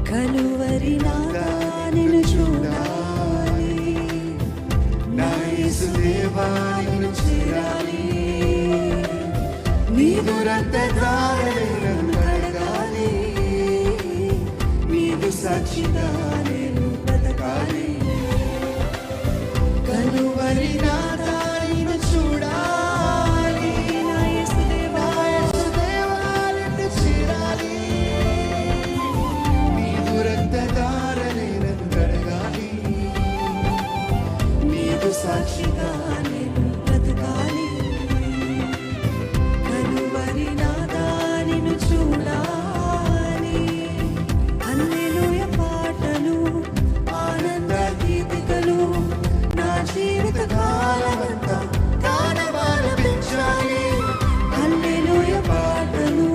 కలువరి నాదా నిన్ను చూడాలి, నా యేసుదేవా నిన్ను చేరాలి, నీదు రక్తధారలో కడగాలి, నీదు సాక్షిగా నేను బ్రతకాలి. కలువరి నాదా నిన్ను చూడాలి, నా యేసుదేవా నిన్ను చేరాలి, నీదు రక్తధారలో కడగాలి, నీదు సాక్షిగా నేను బ్రతకాలి. కలువరి నాదా నిన్ను చూడాలి. హల్లెలూయా పాటలు, ఆనంద గీతికలు నా జీవిత కాలమంతా గానమాలపించాలి. హల్లెలూయా పాటలు,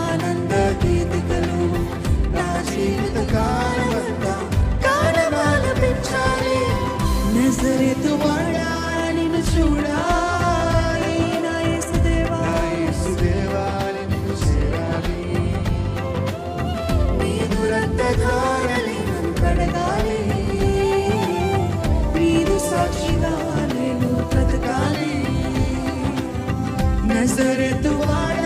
ఆనంద గీతికలు నా జీవిత కాలమంతా గానమాలపించాలి. నజరేతు వాడా నిన్ను చూడాలి, నా యేసుదేవా నిన్ను చేరాలి, నీదు రక్తధారలో కడగాలి, నీదు సాక్షిగా నేను బ్రతకాలి. నజరేతు వాడా